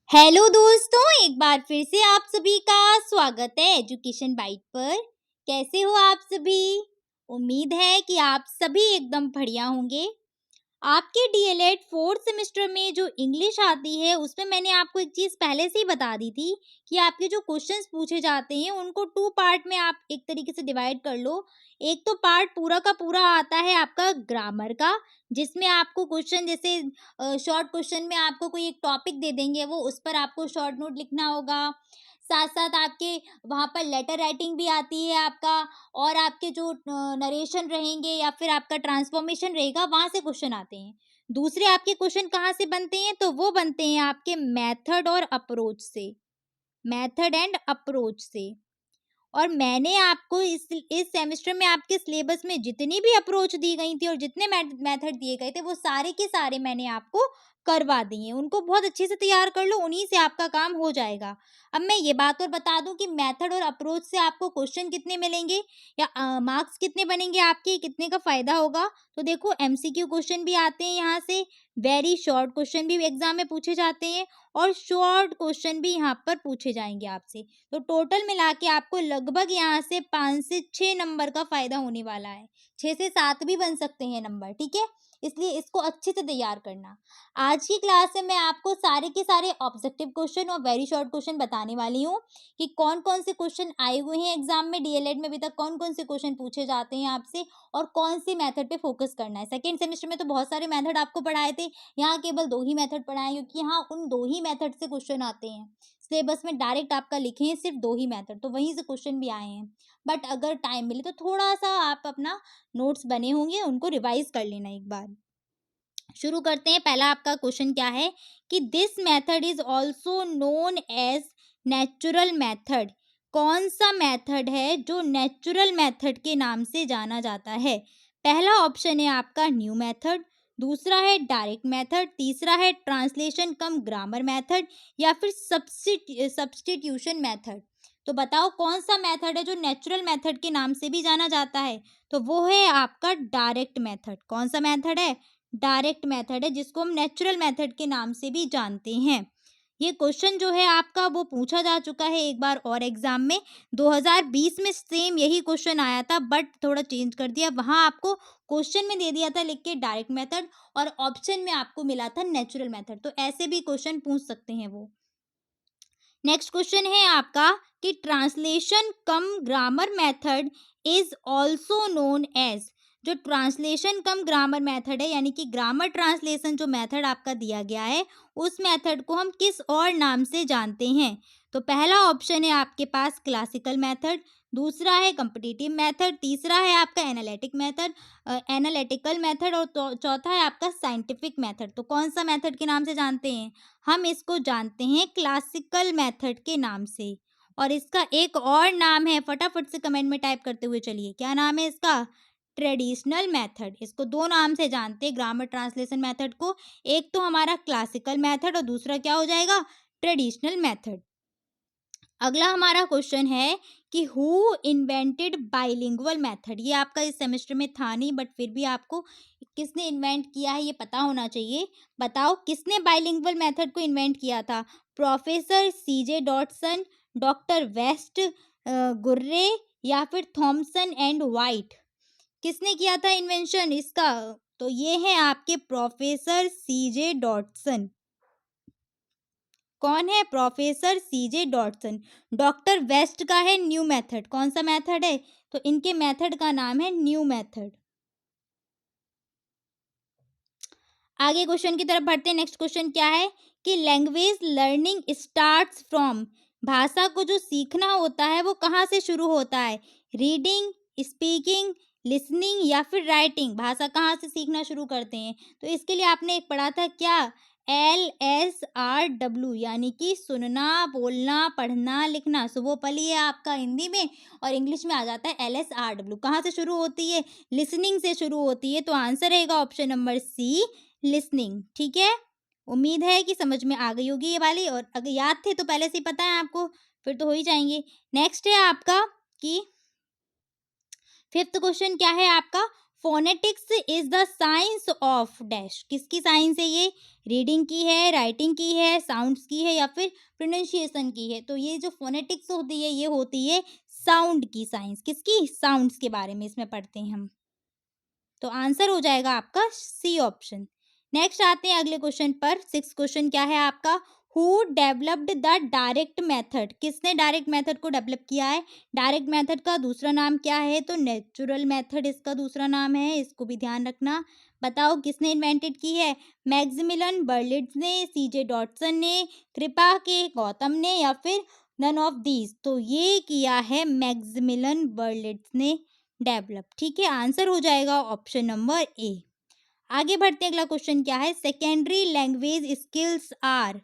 Hello दोस्तों, एक बार फिर से आप सभी का स्वागत है एजुकेशन बाइट पर। कैसे हो आप सभी? उम्मीद है कि आप सभी एकदम बढ़िया होंगे। आपके डीएलएड फोर्थ सेमेस्टर में जो इंग्लिश आती है उसमें मैंने आपको एक चीज़ पहले से ही बता दी थी कि आपके जो क्वेश्चंस पूछे जाते हैं उनको 2 पार्ट में आप एक तरीके से डिवाइड कर लो। एक तो पार्ट पूरा का पूरा आता है आपका ग्रामर का, जिसमें आपको क्वेश्चन जैसे शॉर्ट क्वेश्चन में आपको कोई एक टॉपिक दे देंगे, वो उस पर आपको शॉर्ट नोट लिखना होगा। साथ-साथ आपके वहाँ पर लेटर राइटिंग भी आती है आपका, और आपके जो नरेशन रहेंगे या फिर आपका ट्रांसफॉर्मेशन रहेगा, वहाँ से क्वेश्चन आते हैं। दूसरे आपके क्वेश्चन कहाँ से बनते हैं? तो वो बनते हैं आपके मेथड और अप्रोच से, मेथड एंड अप्रोच से। और मैंने आपको इस सेमेस्टर में आपके सिलेबस में जितनी भी अप्रोच दी गई थी और जितने मेथड दिए गए थे, वो सारे के सारे मैंने आपको करवा दिए। उनको बहुत अच्छे से तैयार कर लो, उन्हीं से आपका काम हो जाएगा। अब मैं ये बात और बता दूं कि मेथड और अप्रोच से आपको क्वेश्चन कितने मिलेंगे या मार्क्स कितने बनेंगे आपके, कितने का फायदा होगा। तो देखो, एमसीक्यू क्वेश्चन भी आते हैं यहाँ से, वेरी शॉर्ट क्वेश्चन भी एग्जाम में पूछे जाते हैं, और शॉर्ट क्वेश्चन भी यहाँ पर पूछे जाएंगे आपसे। तो टोटल मिला के आपको लगभग यहाँ से 5 से 6 नंबर का फायदा होने वाला है। 6 से 7 भी बन सकते हैं नंबर, ठीक है? इसलिए इसको अच्छे से तैयार करना। आज की क्लास में मैं आपको सारे के सारे ऑब्जेक्टिव क्वेश्चन और वेरी शॉर्ट क्वेश्चन बताने वाली हूँ कि कौन-कौन से क्वेश्चन आए हुए हैं एग्जाम में, डीएलएड में अभी तक कौन-कौन से क्वेश्चन पूछे जाते हैं आपसे, और कौन सी मेथड पे फोकस करना है। सेकंड सेमेस्टर में तो बहुत सारे मेथड आपको पढ़ाए थे, यहाँ केवल 2 ही मेथड पढ़ाए, क्योंकि यहाँ उन 2 ही मेथड से क्वेश्चन आते हैं। सिलेबस में डायरेक्ट आपका लिखे हैं सिर्फ 2 ही मेथड, तो वहीं से क्वेश्चन भी आए हैं। बट अगर टाइम मिले तो थोड़ा-सा आप अपना नोट्स बने होंगे, उनको रिवाइज़ कर लेना एक बार। शुरू करते हैं। पहला आपका क्वेश्चन क्या है कि this method is also known as natural method. कौन सा मेथड है जो नेचुरल मेथड के नाम से जाना जाता है? पहला ऑप्शन है आपका न्यू मेथड, दूसरा है डायरेक्ट मेथड, तीसरा है ट्रांसलेशन कम ग्रामर मेथड, या फिर सब्स्टिट्यूशन मेथड। तो बताओ कौन सा मेथड है जो नेचुरल मेथड के नाम से भी जाना जाता है? तो वो है आपका डायरेक्ट मेथड। कौन सा मेथड है? डायरेक्ट मेथड है, जिसको हम नेचुरल मेथड के नाम से भी जानते हैं। ये क्वेश्चन जो है आपका वो पूछा जा चुका है एक बार और एग्जाम में। 2020 में सेम यही क्वेश्चन आया था, बट थोड़ा चेंज कर दिया। वहां आपको क्वेश्चन में दे दिया था लिख के डायरेक्ट मेथड, और ऑप्शन में आपको मिला था नेचुरल मेथड। तो ऐसे भी क्वेश्चन पूछ सकते हैं वो। नेक्स्ट क्वेश्चन है आपका कि translation cum grammar method is also known as. जो ट्रांसलेशन कम ग्रामर मेथड है, यानी कि ग्रामर ट्रांसलेशन जो मेथड आपका दिया गया है, उस मेथड को हम किस और नाम से जानते हैं? तो पहला ऑप्शन है आपके पास क्लासिकल मेथड, दूसरा है कॉम्पिटिटिव मेथड, तीसरा है आपका एनालिटिकल मेथड, और चौथा है आपका साइंटिफिक मेथड। तो कौन सा मेथड के नाम से जानते हैं? हम इसको जानते हैं क्लासिकल मेथड के नाम से। और इसका एक और नाम है, फटाफट से कमेंट में टाइप करते हुए चलिए, क्या नाम है इसका? Traditional method. इसको दो नाम से जानते हैं ग्रामर ट्रांसलेशन मेथड को। एक तो हमारा क्लासिकल मेथड, और दूसरा क्या हो जाएगा? Traditional method. अगला हमारा क्वेश्चन है कि हु इन्वेंटेड बाइलिंगुअल मेथड। ये आपका इस सेमेस्टर में था नहीं, बट फिर भी आपको किसने इन्वेंट किया है ये पता होना चाहिए। बताओ किसने बाइलिंगुअल मेथड को इन्वेंट किया था? प्रोफेसर सीजे डॉटसन, डॉक्टर वेस्ट गुर्रे, या फिर थॉमसन एंड वाइट। किसने किया था इन्वेंशन इसका? तो ये है आपके प्रोफेसर सीजे डॉटसन। कौन है? प्रोफेसर सीजे डॉटसन। डॉक्टर वेस्ट का है न्यू मेथड। कौन सा मेथड है? तो इनके मेथड का नाम है न्यू मेथड। आगे क्वेश्चन की तरफ बढ़ते हैं। नेक्स्ट क्वेश्चन क्या है कि लैंग्वेज लर्निंग स्टार्ट्स फ्रॉम। भाषा को जो सीखना होता है वो कहाँ से शुरू होता है? रीडिंग, स्पीकिंग, लिसनिंग, या फिर राइटिंग। भाषा कहाँ से सीखना शुरू करते हैं? तो इसके लिए आपने एक पढ़ा था क्या? LSRW, यानी कि सुनना, बोलना, पढ़ना, लिखना। सुबोपली है आपका हिंदी में, और इंग्लिश में आ जाता है LSRW। कहाँ से शुरू होती है? लिसनिंग से शुरू होती है। तो आंसर रहेगा ऑप्शन नंबर सी, लिसनिंग। ठीक है, उम्मीद है कि समझ में आ गई होगी ये वाली, और अगर याद थे तो पहले से ही पता है आपको, फिर तो हो ही जाएंगे। नेक्स्ट है आपका कि फिफ्थ क्वेश्चन क्या है आपका? Phonetics is the science of dash. किसकी साइंस है ये? रीडिंग की है, राइटिंग की है, साउंड्स की है या फिर प्रोनाउंसिएशन की है? तो ये जो फोनेटिक्स होती है ये होती है साउंड की साइंस। किसकी? साउंड्स के बारे में इसमें पढ़ते हैं हम। तो आंसर हो जाएगा आपका सी ऑप्शन। नेक्स्ट आते हैं अगले क्वेश्चन पर। 6 क्वेश्चन क्या है आपका? Who developed the direct method? किसने डायरेक्ट मेथड को डेवलप किया है? डायरेक्ट मेथड का दूसरा नाम क्या है? तो नेचुरल मेथड इसका दूसरा नाम है, इसको भी ध्यान रखना। बताओ किसने इन्वेंटेड की है? मैक्सिमिलियन बर्लिट्ज ने, सीजे डॉटसन ने, कृपा के गौतम ने या फिर नन ऑफ दीज? तो ये किया है मैक्सिमिलियन बर्लिट्ज ने डेवलप। ठीक है, आंसर हो जाएगा ऑप्शन नंबर ए। आगे बढ़ते हैं, अगला क्वेश्चन क्या है? Secondary language skills are.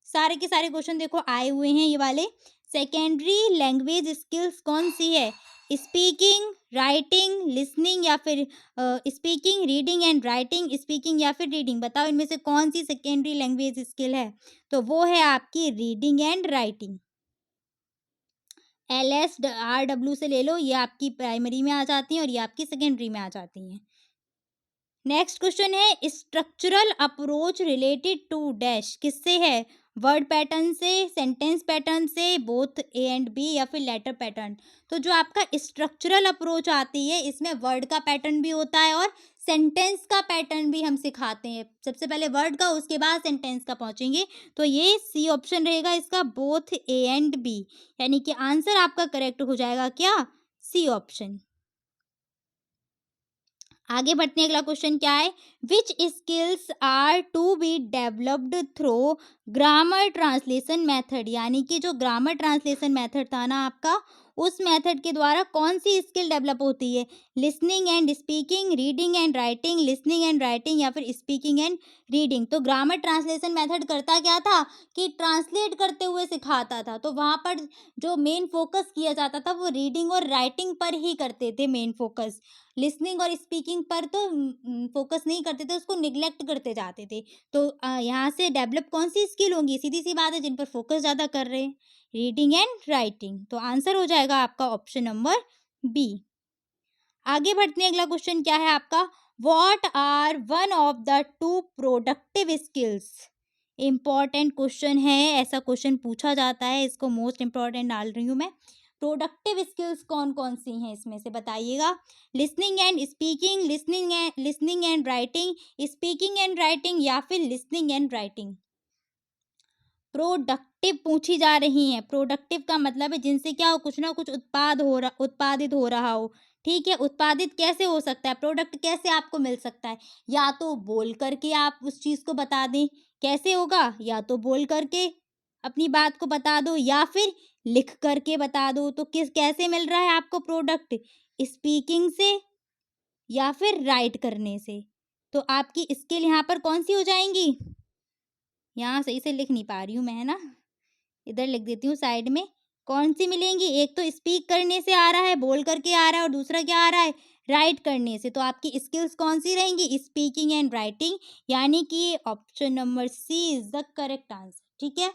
सारे के सारे क्वेश्चन देखो आए हुए हैं ये वाले। सेकेंडरी लैंग्वेज स्किल्स कौन सी है? स्पीकिंग, राइटिंग, लिसनिंग या फिर speaking, reading and writing, speaking या फिर रीडिंग? बताओ इनमें से कौन सी सेकेंडरी लैंग्वेज स्किल है? तो वो है आपकी रीडिंग एंड राइटिंग। LSRW से ले लो, ये आपकी प्राइमरी में आ जाती हैं और ये आपकी सेकेंडरी में आ जाती हैं। नेक्स्ट क्वेश्चन है structural approach related to dash. किससे है? वर्ड पैटर्न से, सेंटेंस पैटर्न से, बोथ ए एंड बी या फिर लेटर पैटर्न? तो जो आपका स्ट्रक्चरल अप्रोच आती है इसमें वर्ड का पैटर्न भी होता है और सेंटेंस का पैटर्न भी हम सिखाते हैं। सबसे पहले वर्ड का, उसके बाद सेंटेंस का पहुंचेंगे। तो ये सी ऑप्शन रहेगा इसका, बोथ ए एंड बी, यानी कि आंसर आपका करेक्ट हो जाएगा क्या? C option. आगे बढ़ते हैं, अगला क्वेश्चन क्या है? Which skills are to be developed through grammar translation method? यानी कि जो ग्रामर ट्रांसलेशन मेथड था ना आपका, उस मेथड के द्वारा कौन सी स्किल डेवलप होती है? Listening and speaking, reading and writing, listening and writing या फिर स्पीकिंग एंड रीडिंग? तो ग्रामर ट्रांसलेशन मेथड करता क्या था कि ट्रांसलेट करते हुए सिखाता था। तो वहाँ पर जो मेन फोकस किया जाता था वो रीडिंग और राइटिंग पर ही करते थे मेन फोकस। लिसनिंग और स्पीकिंग पर तो फोकस नहीं करते थे, उसको निग्लेक्ट करते जाते थे। तो यहाँ से डेवलप कौन सी स्किल होंगी? सीधी सी बात है, जिन पर फोकस ज़्यादा कर रहे हैं, रीडिंग एंड राइटिंग। तो आंसर हो जाएगा आपका ऑप्शन नंबर बी। आगे बढ़ते हैं, अगला क्वेश्चन क्या है आपका? What are one of the two productive skills? Important question है, ऐसा क्वेश्चन पूछा जाता है, इसको मोस्ट इम्पॉर्टेंट डाल रही हूँ मैं। प्रोडक्टिव स्किल्स कौन कौन सी हैं इसमें से बताइएगा? Listening and speaking, listening and writing, speaking and writing या फिर लिसनिंग एंड राइटिंग? प्रोडक्टिव पूछी जा रही हैं। प्रोडक्टिव का मतलब है जिनसे क्या हो, कुछ ना कुछ उत्पादित हो रहा हो। ठीक है, उत्पादित कैसे हो सकता है? प्रोडक्ट कैसे आपको मिल सकता है? या तो बोल करके आप उस चीज़ को बता दें, कैसे होगा? या तो बोल करके अपनी बात को बता दो या फिर लिख करके बता दो। तो कैसे मिल रहा है आपको प्रोडक्ट? स्पीकिंग से या फिर राइट करने से। तो आपकी स्किल यहाँ पर कौन सी हो जाएंगी? यहाँ सही से लिख नहीं पा रही हूँ मैं, है ना, इधर लिख देती हूँ साइड में। कौन सी मिलेंगी? एक तो स्पीक करने से आ रहा है, बोल करके आ रहा है, और दूसरा क्या आ रहा है? राइट करने से। तो आपकी स्किल्स कौन सी रहेंगी? स्पीकिंग एंड राइटिंग, यानी कि option number C is the correct answer. ठीक है,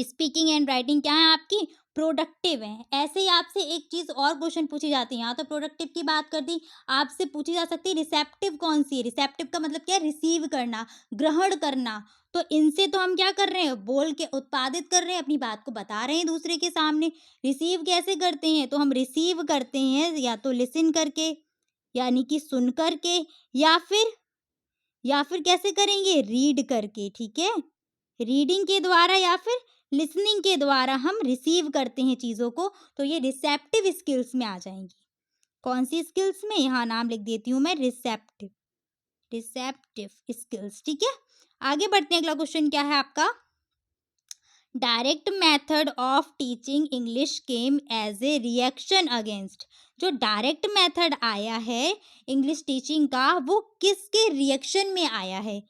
स्पीकिंग एंड राइटिंग क्या है आपकी? प्रोडक्टिव है। ऐसे ही आपसे एक चीज और क्वेश्चन पूछी जाती है, यहाँ तो प्रोडक्टिव की बात कर दी, आपसे पूछी जा सकती है रिसेप्टिव कौन सी है? रिसेप्टिव का मतलब क्या है? रिसीव करना, ग्रहण करना। तो इनसे तो हम क्या कर रहे हैं? बोल के उत्पादित कर रहे हैं, अपनी बात को बता रहे हैं दूसरे के सामने। रिसीव कैसे करते हैं? तो हम रिसीव करते हैं या तो लिसन करके, यानी कि सुन करके, या फिर कैसे करेंगे? रीड करके। ठीक है, रीडिंग के द्वारा या फिर लिसनिंग के द्वारा हम रिसीव करते हैं चीज़ों को। तो ये रिसेप्टिव स्किल्स में आ जाएंगी। कौन सी स्किल्स में? यहाँ नाम लिख देती हूँ मैं, रिसेप्टिव स्किल्स। ठीक है, आगे बढ़ते हैं, अगला क्वेश्चन क्या है आपका? Direct method of teaching English came as a reaction against. जो डायरेक्ट मेथड आया है इंग्लिश टीचिंग का, वो किसके रिएक्शन में आया है?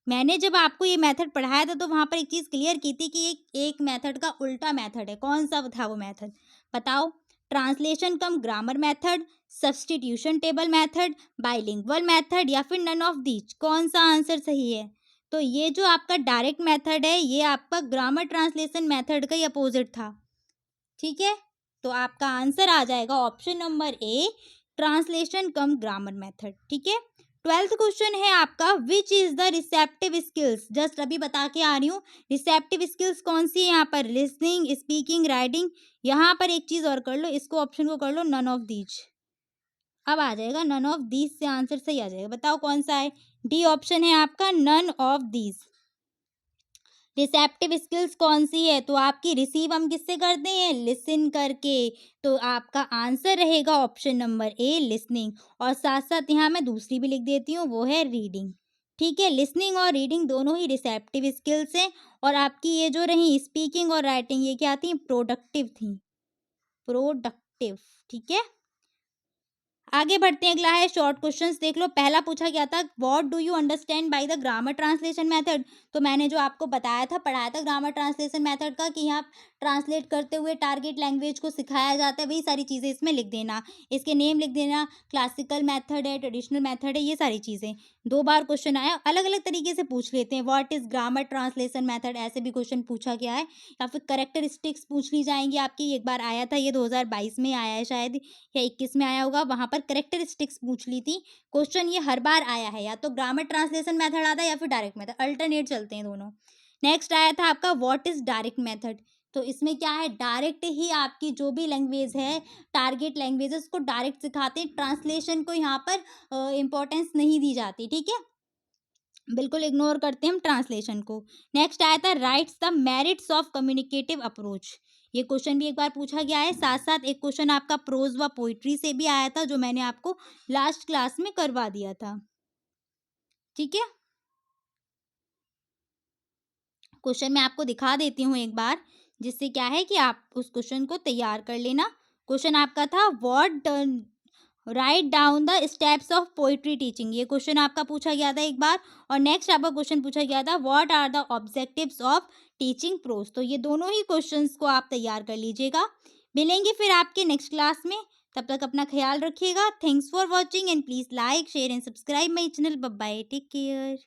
मैंने जब आपको ये मेथड पढ़ाया था तो वहाँ पर एक चीज़ क्लियर की थी कि एक मेथड का उल्टा मेथड है। कौन सा था वो मेथड? बताओ। Translation cum grammar method, substitution table method, bilingual method या फिर नन ऑफ दीज? कौन सा आंसर सही है? तो ये जो आपका डायरेक्ट मेथड है ये आपका ग्रामर ट्रांसलेशन मेथड का ही अपोजिट था। ठीक है, तो आपका आंसर आ जाएगा option number A, translation cum grammar method. ठीक है, 12th क्वेश्चन है आपका, which is the receptive skills. Just अभी बता के आ रही हूँ, रिसेप्टिव स्किल्स कौन सी है यहाँ पर, लिसनिंग, स्पीकिंग, राइटिंग। यहाँ पर एक चीज और कर लो, इसको ऑप्शन को कर लो नन ऑफ दीज। अब आ जाएगा नन ऑफ दीज से आंसर सही आ जाएगा। बताओ कौन सा है, डी ऑप्शन है आपका, none of these. Receptive skills कौन सी है, तो आपकी रिसीव हम किससे करते हैं, लिसन करके। तो आपका आंसर रहेगा ऑप्शन नंबर ए, लिसनिंग। और साथ साथ यहाँ मैं दूसरी भी लिख देती हूँ, वो है रीडिंग। ठीक है, लिसनिंग और रीडिंग दोनों ही रिसेप्टिव स्किल्स हैं। और आपकी ये जो रही स्पीकिंग और राइटिंग, ये क्या थी, प्रोडक्टिव थी, प्रोडक्टिव। ठीक है, आगे बढ़ते हैं। अगला है शॉर्ट क्वेश्चंस, देख लो। पहला पूछा गया था, what do you understand by the grammar translation method. तो मैंने जो आपको बताया था, पढ़ाया था ग्रामर ट्रांसलेशन मेथड का, कि यहाँ ट्रांसलेट करते हुए टारगेट लैंग्वेज को सिखाया जाता है, वही सारी चीज़ें इसमें लिख देना, इसके नेम लिख देना, क्लासिकल मेथड है, ट्रेडिशनल मेथड है, ये सारी चीज़ें। 2 बार क्वेश्चन आया, अलग अलग तरीके से पूछ लेते हैं। What is grammar translation method, ऐसे भी क्वेश्चन पूछा गया है। या फिर करेक्टरिस्टिक्स पूछ ली जाएंगी आपकी। एक बार आया था, ये 2022 में आया है शायद, या 21 में आया होगा, वहां पर करेक्टरिस्टिक्स पूछ ली थी। क्वेश्चन ये हर बार आया है, या तो ग्रामर ट्रांसलेशन मेथड आता है या फिर डायरेक्ट मेथड, अल्टरनेट चलते हैं दोनों। नेक्स्ट आया था आपका, व्हाट इज डायरेक्ट मेथड। तो इसमें क्या है, डायरेक्ट ही आपकी जो भी लैंग्वेज है, टारगेट लैंग्वेज, उसको डायरेक्ट सिखाते हैं, ट्रांसलेशन को यहाँ पर इंपॉर्टेंस नहीं दी जाती। ठीक है, बिल्कुल इग्नोर करते हैं हम ट्रांसलेशन को। नेक्स्ट आया था, rights the merits of communicative approach. ये क्वेश्चन भी एक बार पूछा गया है। साथ साथ एक क्वेश्चन आपका प्रोज व पोइट्री से भी आया था, जो मैंने आपको लास्ट क्लास में करवा दिया था। ठीक है, क्वेश्चन मैं आपको दिखा देती हूँ एक बार, जिससे क्या है कि आप उस क्वेश्चन को तैयार कर लेना। क्वेश्चन आपका था, what write down the steps of poetry teaching. ये क्वेश्चन आपका पूछा गया था एक बार। और नेक्स्ट आपका क्वेश्चन पूछा गया था, what are the objectives of teaching prose. तो ये दोनों ही क्वेश्चंस को आप तैयार कर लीजिएगा। मिलेंगे फिर आपके नेक्स्ट क्लास में, तब तक अपना ख्याल रखिएगा। Thanks for watching and please like, share and subscribe my channel. Bye bye, take care.